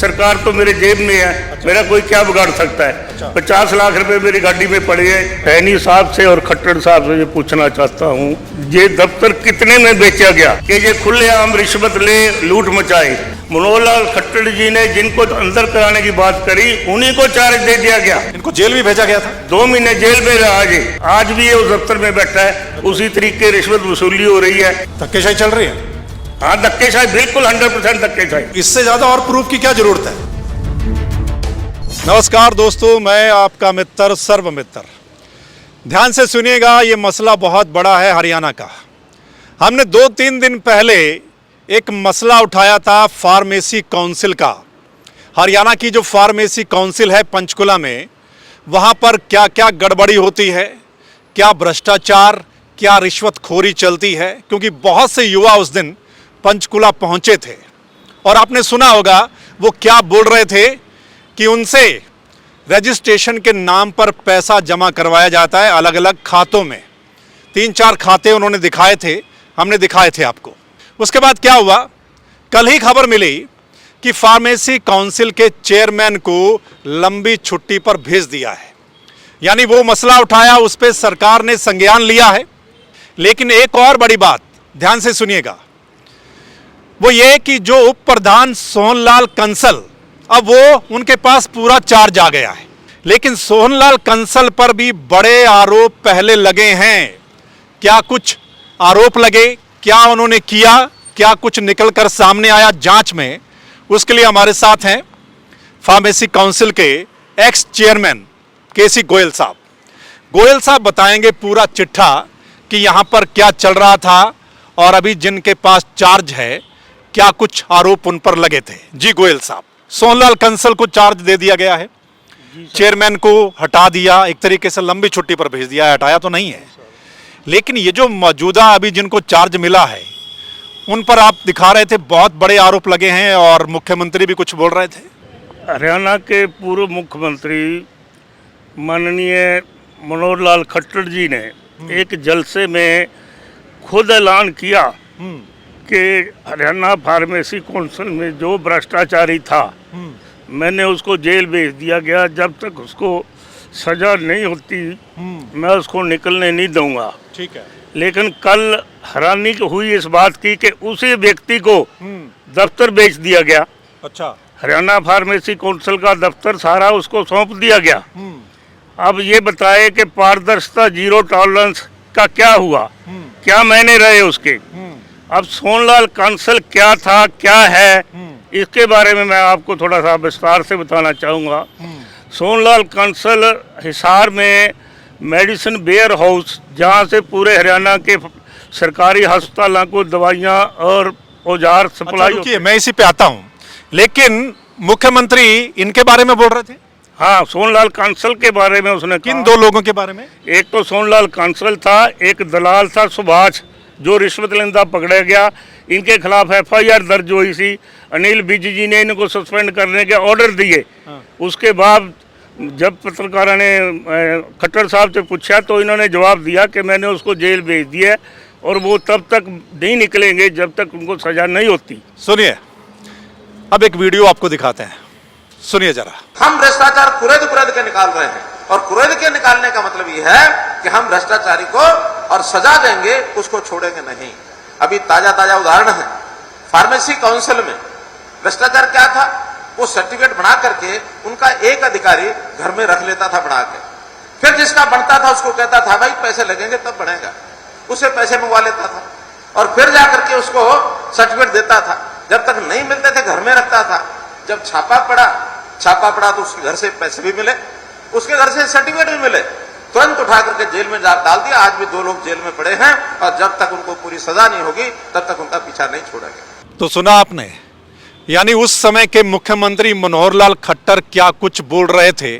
सरकार तो मेरे जेब में है। अच्छा। मेरा कोई क्या बिगाड़ सकता है। अच्छा। 50 लाख रुपए मेरी गाड़ी में पड़े हैं। सैनी साहब से और खट्टर साहब से ये पूछना चाहता हूँ, ये दफ्तर कितने में बेचा गया कि ये खुलेआम रिश्वत ले लूट मचाए। मनोहर लाल खट्टर जी ने जिनको अंदर कराने की बात करी उन्हीं को चार्ज दे दिया गया। इनको जेल भी भेजा गया था। 2 महीने जेल में रहा। आज भी ये उस दफ्तर में बैठा है। उसी तरीके रिश्वत वसूली हो रही है, धक्केशाही चल रही है। हाँ, धक्केशाही, बिल्कुल 100% धक्केशाही। इससे ज्यादा और प्रूफ की क्या जरूरत है। नमस्कार दोस्तों, मैं आपका मित्र सर्व मित्र। ध्यान से सुनिएगा, ये मसला बहुत बड़ा है हरियाणा का। हमने 2-3 दिन पहले एक मसला उठाया था फार्मेसी काउंसिल का। हरियाणा की जो फार्मेसी काउंसिल है पंचकुला में, वहाँ पर क्या क्या गड़बड़ी होती है, क्या भ्रष्टाचार, क्या रिश्वतखोरी चलती है। क्योंकि बहुत से युवा उस दिन पंचकुला पहुँचे थे और आपने सुना होगा वो क्या बोल रहे थे कि उनसे रजिस्ट्रेशन के नाम पर पैसा जमा करवाया जाता है अलग अलग खातों में। 3-4 खाते उन्होंने दिखाए थे, हमने दिखाए थे आपको। उसके बाद क्या हुआ, कल ही खबर मिली कि फार्मेसी काउंसिल के चेयरमैन को लंबी छुट्टी पर भेज दिया है। यानी वो मसला उठाया, उस पर सरकार ने संज्ञान लिया है। लेकिन एक और बड़ी बात ध्यान से सुनिएगा, वो ये कि जो उप प्रधान सोहनलाल कंसल, अब वो उनके पास पूरा चार्ज आ गया है। लेकिन सोहनलाल कंसल पर भी बड़े आरोप पहले लगे हैं। क्या कुछ आरोप लगे, क्या उन्होंने किया, क्या कुछ निकल कर सामने आया जांच में, उसके लिए हमारे साथ हैं फार्मेसी काउंसिल के एक्स चेयरमैन केसी गोयल साहब। गोयल साहब बताएंगे पूरा चिट्ठा कि यहां पर क्या चल रहा था और अभी जिनके पास चार्ज है क्या कुछ आरोप उन पर लगे थे। जी गोयल साहब, सोहनलाल कंसल को चार्ज दे दिया गया है, चेयरमैन को हटा दिया, एक तरीके से लंबी छुट्टी पर भेज दिया है, हटाया तो नहीं है। लेकिन ये जो मौजूदा अभी जिनको चार्ज मिला है उन पर आप दिखा रहे थे बहुत बड़े आरोप लगे हैं और मुख्यमंत्री भी कुछ बोल रहे थे। हरियाणा के पूर्व मुख्यमंत्री माननीय मनोहर लाल खट्टर जी ने एक जलसे में खुद ऐलान किया कि हरियाणा फार्मेसी काउंसिल में जो भ्रष्टाचारी था मैंने उसको जेल भेज दिया गया। जब तक उसको सजा नहीं होती मैं उसको निकलने नहीं दूंगा। ठीक है। लेकिन कल हैरानी हुई इस बात की कि उसी व्यक्ति को दफ्तर बेच दिया गया। अच्छा। हरियाणा फार्मेसी काउंसिल का दफ्तर सारा उसको सौंप दिया गया। अब ये बताए कि पारदर्शिता, जीरो टॉलरेंस का क्या हुआ, क्या मायने रहे उसके। अब सोहनलाल कंसल क्या था, क्या है, इसके बारे में मैं आपको थोड़ा सा विस्तार से बताना चाहूँगा। सोहनलाल कंसल हिसार में मेडिसिन वेयर हाउस, जहाँ से पूरे हरियाणा के सरकारी अस्पतालों को दवाइयाँ और औजार सप्लाई। अच्छा, मैं इसी पे आता हूँ। लेकिन मुख्यमंत्री इनके बारे में बोल रहे थे। हाँ, सोहनलाल कंसल के बारे में उसने। किन 2 लोगों के बारे में? एक तो सोहनलाल कंसल था, एक दलाल था सुभाष, जो रिश्वत लेंदा पकड़ा गया। इनके खिलाफ FIR दर्ज हुई थी। अनिल विज जी ने इनको सस्पेंड करने के ऑर्डर दिए। उसके बाद जब पत्रकारों ने खट्टर साहब से पूछा तो इन्होंने जवाब दिया कि मैंने उसको जेल भेज दिया और वो तब तक नहीं निकलेंगे जब तक उनको सजा नहीं होती। सुनिए, अब एक वीडियो आपको दिखाते हैं, सुनिए जरा। हम भ्रष्टाचार कुरेद के निकाल रहे हैं और कुरेद के निकालने का मतलब ये है कि हम भ्रष्टाचारी को और सजा देंगे, उसको छोड़ेंगे नहीं। अभी ताजा उदाहरण है, फार्मेसी काउंसिल में भ्रष्टाचार क्या था, वो सर्टिफिकेट बना करके उनका एक अधिकारी घर में रख लेता था बना के, फिर जिसका बनता था उसको कहता था भाई पैसे लगेंगे तब बनेगा, उसे पैसे मंगवा लेता था और फिर जाकर के उसको सर्टिफिकेट देता था। जब तक नहीं मिलते थे घर में रखता था। जब छापा पड़ा तो उसके घर से पैसे भी मिले, उसके घर से सर्टिफिकेट भी मिले, तुरंत उठा करके जेल में डाल दिया। आज भी 2 लोग जेल में पड़े हैं और जब तक उनको पूरी सजा नहीं होगी तब तक उनका पीछा नहीं छोड़ेंगे। तो सुना आपने, यानी उस समय के मुख्यमंत्री मनोहर लाल खट्टर क्या कुछ बोल रहे थे।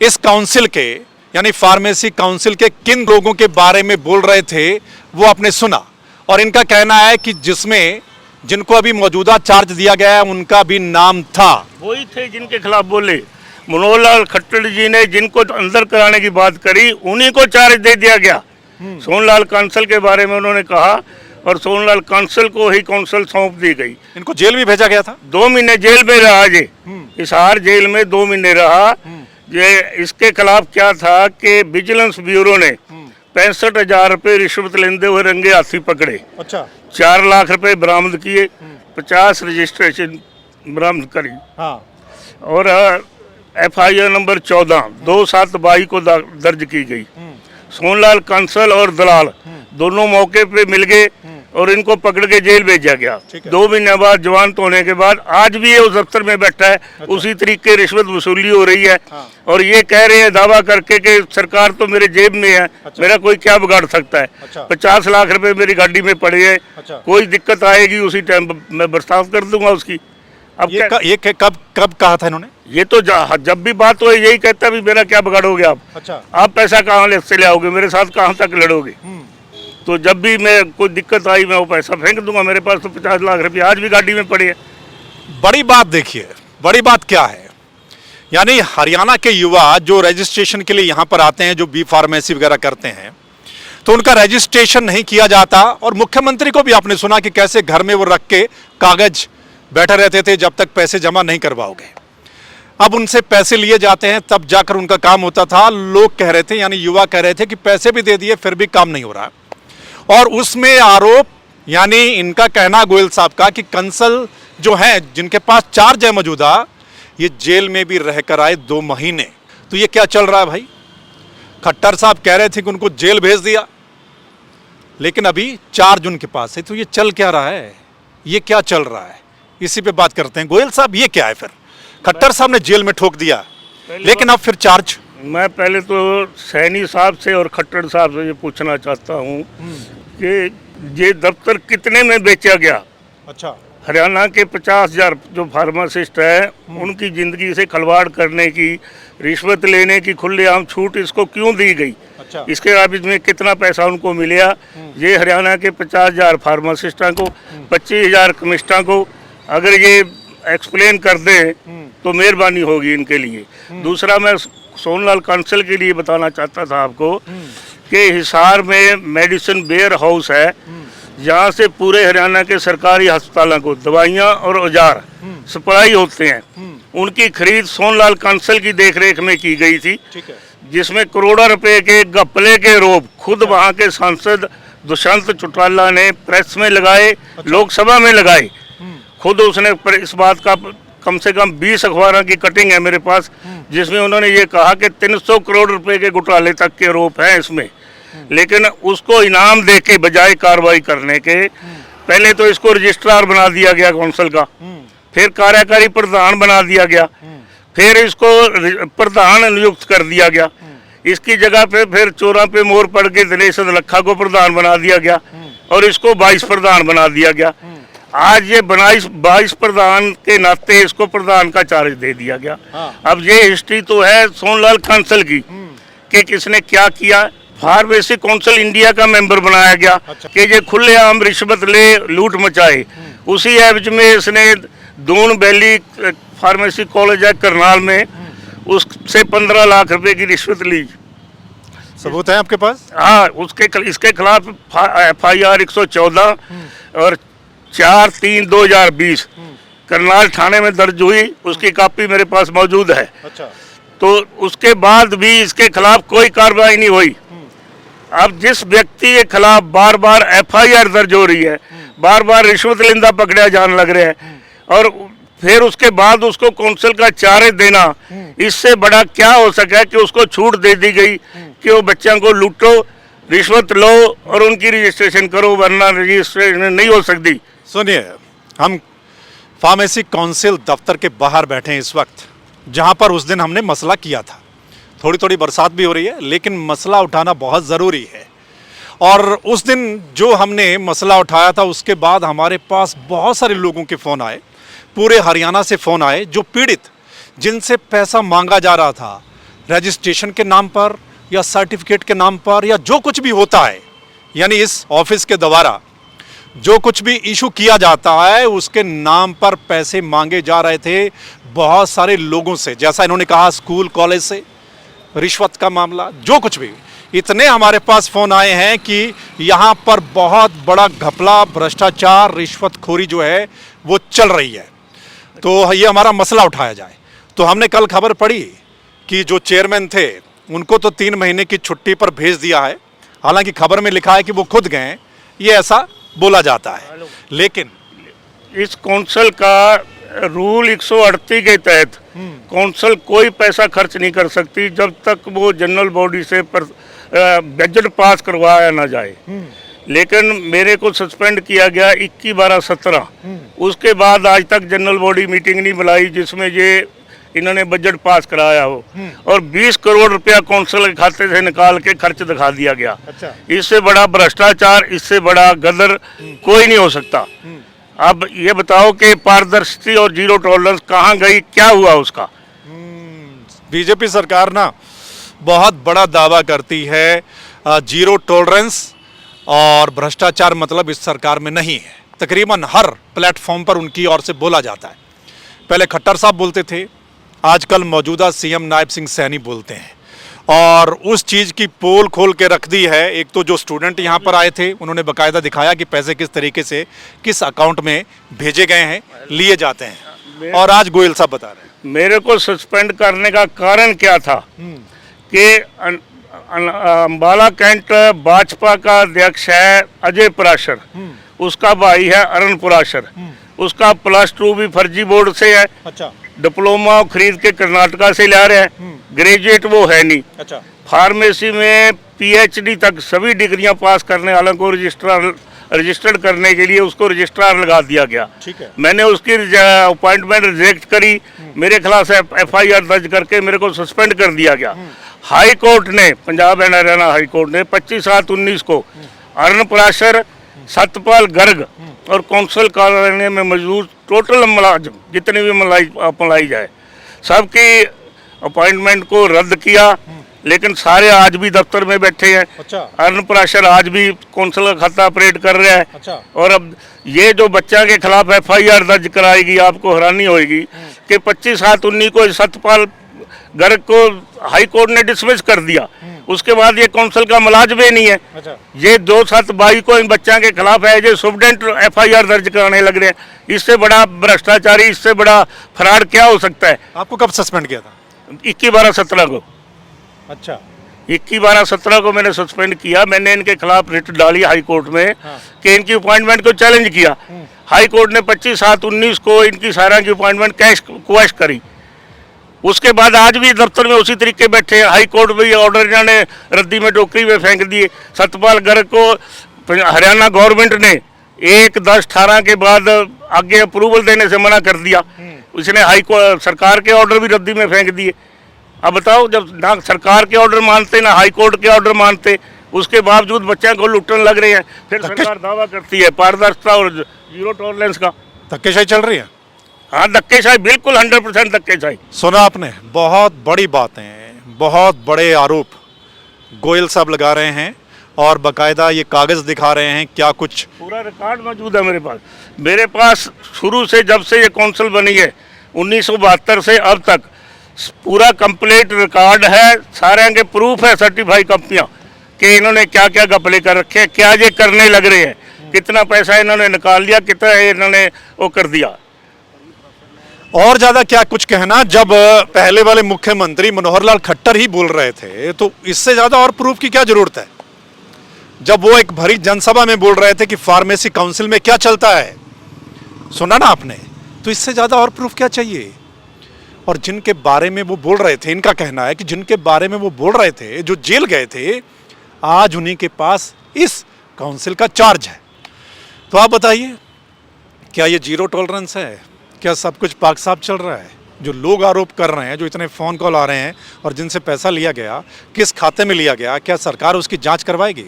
इस काउंसिल के यानी फार्मेसी काउंसिल के किन लोगों के बारे में बोल रहे थे वो आपने सुना। और इनका कहना है कि जिसमें जिनको अभी मौजूदा चार्ज दिया गया है उनका भी नाम था। वही थे जिनके खिलाफ बोले। मनोहर लाल खट्टर जी ने जिनको अंदर कराने की बात करी उन्हीं को चार्ज दे दिया गया। सोहनलाल कंसल के बारे में उन्होंने कहा और सोनलाल कांसल को ही काउंसिल सौंप दी गई। इनको जेल भी भेजा गया था। 2 महीने जेल में रहा ये, हिसार जेल में 2 महीने रहा। ये इसके खिलाफ क्या था कि विजिलेंस ब्यूरो ने 65,000 रुपये रिश्वत लेते हुए रंगे हाथी पकड़े। अच्छा। 4 लाख रुपए बरामद किए, 50 रजिस्ट्रेशन बरामद करी। हाँ। और FIR नंबर 14 2/7/22 को दर्ज की गई। सोनलाल कांसल और दलाल दोनों मौके पे मिल गए और इनको पकड़ के जेल भेजा गया। 2 महीने बाद जवानत होने के बाद आज भी ये उस दफ्तर में बैठा है। अच्छा। उसी तरीके रिश्वत वसूली हो रही है। हाँ। और ये कह रहे हैं दावा करके कि सरकार तो मेरे जेब में है। अच्छा। मेरा कोई क्या बिगाड़ सकता है। अच्छा। 50 लाख रुपए मेरी गाड़ी में पड़े हैं। अच्छा। कोई दिक्कत आएगी उसी टाइम मैं बर्ताव कर दूंगा उसकी। अब ये कब कहा था इन्होंने? ये तो जब भी बात हो यही कहता भी मेरा क्या बिगाड़ोगे आप। अच्छा। आप पैसा कहाँ से ले आओगे, मेरे साथ कहाँ तक लड़ोगे। तो जब भी मैं कोई दिक्कत आई मैं वो पैसा फेंक दूंगा। मेरे पास तो 50 लाख रुपए आज भी गाड़ी में पड़े हैं। बड़ी बात देखिए, बड़ी बात क्या है, यानी हरियाणा के युवा जो रजिस्ट्रेशन के लिए यहाँ पर आते हैं, जो बी फार्मेसी वगैरह करते हैं, तो उनका रजिस्ट्रेशन नहीं किया जाता। और मुख्यमंत्री को भी आपने सुना कि कैसे घर में वो रख के कागज बैठे रहते थे जब तक पैसे जमा नहीं करवाओगे। अब उनसे पैसे लिए जाते हैं तब जाकर उनका काम होता था। लोग कह रहे थे, यानी युवा कह रहे थे कि पैसे भी दे दिए फिर भी काम नहीं हो रहा। और उसमें आरोप, यानी इनका कहना गोयल साहब का कि कंसल जो हैं जिनके पास चार्ज है मौजूदा, ये जेल में भी रहकर आए 2 महीने। तो ये क्या चल रहा है भाई? खट्टर साहब कह रहे थे कि उनको जेल भेज दिया, लेकिन अभी चार्ज उनके पास है। तो ये चल क्या रहा है, ये क्या चल रहा है, इसी पे बात करते हैं। गोयल साहब ये क्या है फिर? खट्टर साहब ने जेल में ठोक दिया, लेकिन अब फिर चार्ज। मैं पहले तो सैनी साहब से और खट्टर साहब से ये पूछना चाहता हूँ कि ये दफ्तर कितने में बेचा गया। अच्छा। हरियाणा के 50,000 जो फार्मासिस्ट है उनकी जिंदगी से खिलवाड़ करने की, रिश्वत लेने की खुलेआम छूट इसको क्यों दी गई। अच्छा। इसके बावजूद में कितना पैसा उनको मिला। ये हरियाणा के 50,000 फार्मासिस्टों को, 25,000 कमिस्टा को अगर ये एक्सप्लेन कर दें तो मेहरबानी होगी इनके लिए। दूसरा मैं सोनलाल कांसल के लिए बताना चाहता था आपको कि हिसार में मेडिसिन वेयर हाउस है, जहाँ से पूरे हरियाणा के सरकारी अस्पतालों को दवाइयाँ और औजार सप्लाई होते हैं। उनकी खरीद सोनलाल कांसल की देखरेख में की गई थी, जिसमें करोड़ों रुपए के घपले के आरोप खुद वहाँ के सांसद दुष्यंत चौटाला ने प्रेस में लगाए। अच्छा। लोकसभा में लगाए। खुद उसने इस बात का कम से कम 20 अखबारों की कटिंग है मेरे पास, जिसमें उन्होंने ये कहा कि 300 करोड़ रुपए के घोटाले तक के आरोप हैं इसमें। लेकिन उसको इनाम दे के बजाय कार्रवाई करने के, पहले तो इसको रजिस्ट्रार बना दिया गया काउंसिल का, फिर कार्यकारी प्रधान बना दिया गया, फिर इसको प्रधान नियुक्त कर दिया गया। इसकी जगह पे फिर चोरा पे मोर पड़ के दिनेश लखा को प्रधान बना दिया गया और इसको 22 प्रधान बना दिया गया। आज ये 22 प्रधान के नाते इसको प्रधान का चार्ज दे दिया गया। हाँ। अब ये हिस्ट्री तो है सोनलाल कांसल की कि किसने क्या किया। फार्मेसी काउंसिल इंडिया का मेंबर बनाया गया। अच्छा। कि ये खुलेआम रिश्वत ले लूट मचाए। उसी एवज में इसने दून वैली फार्मेसी कॉलेज है करनाल में, उससे 15 लाख रुपए की रिश्वत ली। सबूत है आपके पास? हाँ, इसके खिलाफ FIR 114 और 4/3/2020 करनाल थाने में दर्ज हुई। उसकी कॉपी मेरे पास मौजूद है। अच्छा। तो उसके बाद भी इसके खिलाफ कोई कार्रवाई नहीं हुई। अब जिस व्यक्ति के खिलाफ बार बार FIR दर्ज हो रही है, बार बार रिश्वत लेंदा पकड़ा जाने लग रहा है, और फिर उसके बाद उसको काउंसिल का चार्ज देना, इससे बड़ा क्या हो सका कि उसको छूट दे दी गई कि वो बच्चों को लूटो, रिश्वत लो और उनकी रजिस्ट्रेशन करो, वरना रजिस्ट्रेशन नहीं हो सकती। सुनिए, हम फार्मेसी काउंसिल दफ्तर के बाहर बैठे हैं इस वक्त, जहां पर उस दिन हमने मसला किया था। थोड़ी थोड़ी बरसात भी हो रही है, लेकिन मसला उठाना बहुत ज़रूरी है। और उस दिन जो हमने मसला उठाया था, उसके बाद हमारे पास बहुत सारे लोगों के फ़ोन आए, पूरे हरियाणा से फ़ोन आए, जो पीड़ित, जिनसे पैसा मांगा जा रहा था रजिस्ट्रेशन के नाम पर या सर्टिफिकेट के नाम पर या जो कुछ भी होता है, यानी इस ऑफिस के द्वारा जो कुछ भी इशू किया जाता है उसके नाम पर पैसे मांगे जा रहे थे बहुत सारे लोगों से। जैसा इन्होंने कहा, स्कूल कॉलेज से, रिश्वत का मामला, जो कुछ भी, इतने हमारे पास फोन आए हैं कि यहाँ पर बहुत बड़ा घपला, भ्रष्टाचार, रिश्वतखोरी जो है वो चल रही है, तो ये हमारा मसला उठाया जाए। तो हमने कल खबर पढ़ी कि जो चेयरमैन थे उनको तो 3 महीने की छुट्टी पर भेज दिया है, हालांकि खबर में लिखा है कि वो खुद गए, ये ऐसा बोला जाता है। लेकिन इस काउंसिल का रूल 138 के तहत काउंसिल कोई पैसा खर्च नहीं कर सकती जब तक वो जनरल बॉडी से बजट पास करवाया ना जाए। लेकिन मेरे को सस्पेंड किया गया 21/12/17। उसके बाद आज तक जनरल बॉडी मीटिंग नहीं बुलाई जिसमें ये इन्होंने बजट पास कराया हो, और 20 करोड़ रुपया काउंसिल के खाते से निकाल के खर्च दिखा दिया गया। अच्छा। इससे बड़ा भ्रष्टाचार, इससे बड़ा गदर कोई नहीं हो सकता। अब ये बताओ कि पारदर्शिता और जीरो टॉलरेंस कहाँ गई, क्या हुआ उसका? बीजेपी सरकार ना बहुत बड़ा दावा करती है जीरो टॉलरेंस और भ्रष्टाचार मतलब इस सरकार में नहीं है। तकरीबन हर प्लेटफॉर्म पर उनकी ओर से बोला जाता है। पहले खट्टर साहब बोलते थे, आजकल मौजूदा सीएम नायब सिंह सैनी बोलते हैं, और उस चीज़ की पोल खोल के रख दी है। एक तो जो स्टूडेंट यहाँ पर आए थे उन्होंने बाकायदा दिखाया कि पैसे किस तरीके से किस अकाउंट में भेजे गए हैं, लिए जाते हैं, और आज गोयल साहब बता रहे हैं। मेरे को सस्पेंड करने का कारण क्या था कि अंबाला कैंट भाजपा का अध्यक्ष है अजय पराशर, उसका भाई है अरुण पराशर, उसका +2 भी फर्जी बोर्ड से है। अच्छा। डिप्लोमा खरीद के कर्नाटका से ला रहे हैं, ग्रेजुएट वो है नहीं। अच्छा। फार्मेसी में PhD तक सभी डिग्रियां पास करने वालों को रजिस्टर्ड करने के लिए उसको रजिस्ट्रार लगा दिया गया। ठीक है। मैंने उसकी अपॉइंटमेंट रिजेक्ट करी, मेरे खिलाफ FIR दर्ज करके मेरे को सस्पेंड कर दिया गया। हाई कोर्ट ने, Punjab and Haryana high court ने 25/7/19 को अरुण पराशर, सतपाल गर्ग और काउंसिल कार्यालय में मौजूद टोटल मुलाजिम जितने भी मलाई जाए सबकी अपॉइंटमेंट को रद्द किया। लेकिन सारे आज भी दफ्तर में बैठे हैं। अच्छा। अरुण पराशर आज भी काउंसिल का खाता ऑपरेट कर रहा है। अच्छा। और अब ये जो बच्चा के खिलाफ FIR दर्ज कराएगी, आपको हैरानी होगी कि 25/7/19 को सतपाल गर्ग को हाई कोर्ट ने डिसमिस कर दिया। उसके बाद ये काउंसिल का मुलाजिम ही नहीं है। अच्छा। ये 2/7/22 को इन बच्चों के खिलाफ है जो स्टूडेंट FIR दर्ज कराने लग रहे हैं। इससे बड़ा भ्रष्टाचारी, इससे बड़ा फ्रॉड क्या हो सकता है? आपको कब सस्पेंड किया था? 21/12/17 को। अच्छा। 21/12/17 को मैंने सस्पेंड किया। मैंने इनके खिलाफ रिट डाली हाई कोर्ट में कि इनकी अपॉइंटमेंट को चैलेंज किया। हाई कोर्ट ने 25/7/19 को इनकी सारा की अपॉइंटमेंट क्वैश करी। उसके बाद आज भी दफ्तर में उसी तरीके बैठे हैं। हाई कोर्ट में ये ऑर्डर इन्होंने रद्दी में टोकरी में फेंक दिए। सतपाल गर्ग को हरियाणा गवर्नमेंट ने 1/10/18 के बाद आगे अप्रूवल देने से मना कर दिया। उसने हाई कोर्ट सरकार के ऑर्डर भी रद्दी में फेंक दिए। अब बताओ, जब ना सरकार के ऑर्डर मानते ना हाई कोर्ट के ऑर्डर मानते, उसके बावजूद बच्चों को लुटने लग रहे हैं। फिर सरकार दावा करती है पारदर्शिता और जीरो टॉलरेंस का। धक्केशाही चल रही है। हाँ, धक्केशाही, बिल्कुल 100% धक्केशाही। सुना आपने, बहुत बड़ी बातें, बहुत बड़े आरोप गोयल साहब लगा रहे हैं, और बाकायदा ये कागज दिखा रहे हैं। क्या कुछ पूरा रिकॉर्ड मौजूद है मेरे पास शुरू से, जब से ये काउंसिल बनी है 1972 से अब तक पूरा कंप्लीट रिकॉर्ड है। सारे के प्रूफ है, सर्टिफाइड कंपनियां कि इन्होंने क्या क्या घपले कर रखे हैं, क्या ये करने लग रहे हैं, कितना पैसा इन्होंने निकाल लिया, कितना इन्होंने वो कर दिया। और ज्यादा क्या कुछ कहना, जब पहले वाले मुख्यमंत्री मनोहर लाल खट्टर ही बोल रहे थे तो इससे ज्यादा और प्रूफ की क्या जरूरत है? जब वो एक भरी जनसभा में बोल रहे थे कि फार्मेसी काउंसिल में क्या चलता है, सुना ना आपने, तो इससे ज्यादा और प्रूफ क्या चाहिए? और जिनके बारे में वो बोल रहे थे, इनका कहना है कि जिनके बारे में वो बोल रहे थे, जो जेल गए थे, आज उन्हीं के पास इस काउंसिल का चार्ज है। तो आप बताइए, क्या ये जीरो टॉलरेंस है? क्या सब कुछ पाक साफ चल रहा है? जो लोग आरोप कर रहे हैं, जो इतने फ़ोन कॉल आ रहे हैं और जिनसे पैसा लिया गया, किस खाते में लिया गया, क्या सरकार उसकी जांच करवाएगी?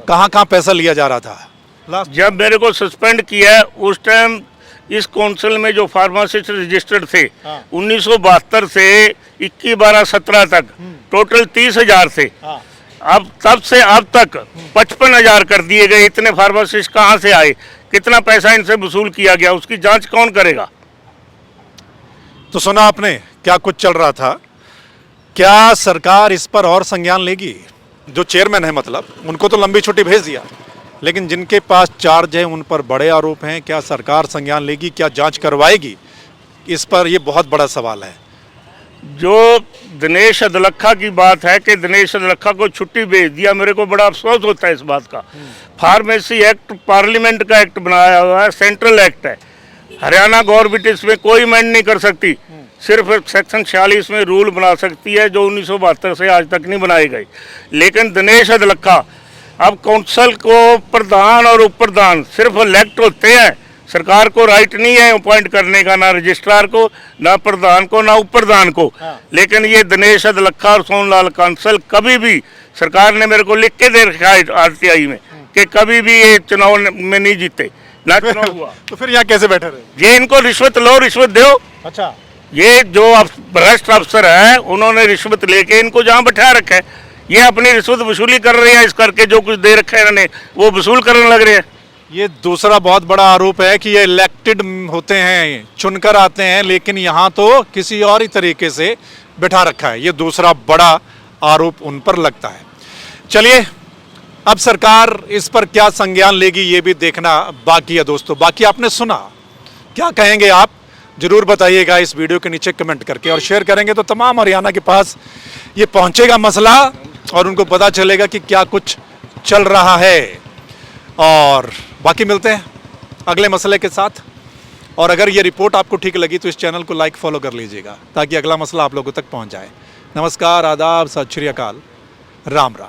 कहाँ कहाँ पैसा लिया जा रहा था? जब मेरे को सस्पेंड किया उस टाइम इस काउंसिल में जो फार्मासिस्ट रजिस्टर्ड थे 1972 से 21/12/17 तक टोटल 30,000 थे। अब तब से अब तक 55,000 कर दिए गए। इतने फार्मासिस्ट कहाँ से आए? कितना पैसा इनसे वसूल किया गया? उसकी जांच कौन करेगा? तो सुना आपने क्या कुछ चल रहा था। क्या सरकार इस पर और संज्ञान लेगी? जो चेयरमैन है मतलब उनको तो लंबी छुट्टी भेज दिया, लेकिन जिनके पास चार्ज है उन पर बड़े आरोप हैं। क्या सरकार संज्ञान लेगी, क्या जांच करवाएगी? इस पर ये बहुत बड़ा सवाल है। जो दिनेश अदलखा की बात है कि दिनेश अदलखा को छुट्टी भेज दिया, मेरे को बड़ा अफसोस होता है इस बात का। फार्मेसी एक्ट पार्लियामेंट का एक्ट बनाया हुआ है, सेंट्रल एक्ट है। हरियाणा गवर्नमेंट इसमें कोई अमेंड नहीं कर सकती, सिर्फ सेक्शन 46 में रूल बना सकती है जो 1972 से आज तक नहीं बनाए गए। लेकिन दिनेश अदलखा अब काउंसिल को प्रधान और उप प्रधान सिर्फ इलेक्ट होते हैं, सरकार को राइट नहीं है अपॉइंट करने का, ना रजिस्ट्रार को, ना प्रधान को, ना उप प्रधान को। लेकिन ये दिनेश अदलखा और सोनलाल कांसल कभी भी, सरकार ने मेरे को लिख के दे रखा है RTI में कि कभी भी ये चुनाव में नहीं जीते, ना चुनाव हुआ। तो फिर यहाँ कैसे बैठे रहे? ये इनको रिश्वत लो, रिश्वत दो। अच्छा, ये जो भ्रष्ट अफसर है उन्होंने रिश्वत लेके इनको जहाँ बैठा रखा है, ये अपनी रिश्वत वसूली कर रहे हैं, इस करके जो कुछ दे रखा है इन्होंने वो वसूल करने लग रहे हैं। ये दूसरा बहुत बड़ा आरोप है कि ये इलेक्टेड होते हैं, चुनकर आते हैं, लेकिन यहाँ तो किसी और ही तरीके से बिठा रखा है। ये दूसरा बड़ा आरोप उन पर लगता है। चलिए, अब सरकार इस पर क्या संज्ञान लेगी ये भी देखना बाकी है दोस्तों। बाकी आपने सुना, क्या कहेंगे आप जरूर बताइएगा इस वीडियो के नीचे कमेंट करके, और शेयर करेंगे तो तमाम हरियाणा के पास ये पहुंचेगा मसला और उनको पता चलेगा कि क्या कुछ चल रहा है। और बाकी मिलते हैं अगले मसले के साथ। और अगर ये रिपोर्ट आपको ठीक लगी तो इस चैनल को लाइक फॉलो कर लीजिएगा ताकि अगला मसला आप लोगों तक पहुंच जाए। नमस्कार, आदाब, सत श्री अकाल, राम राम।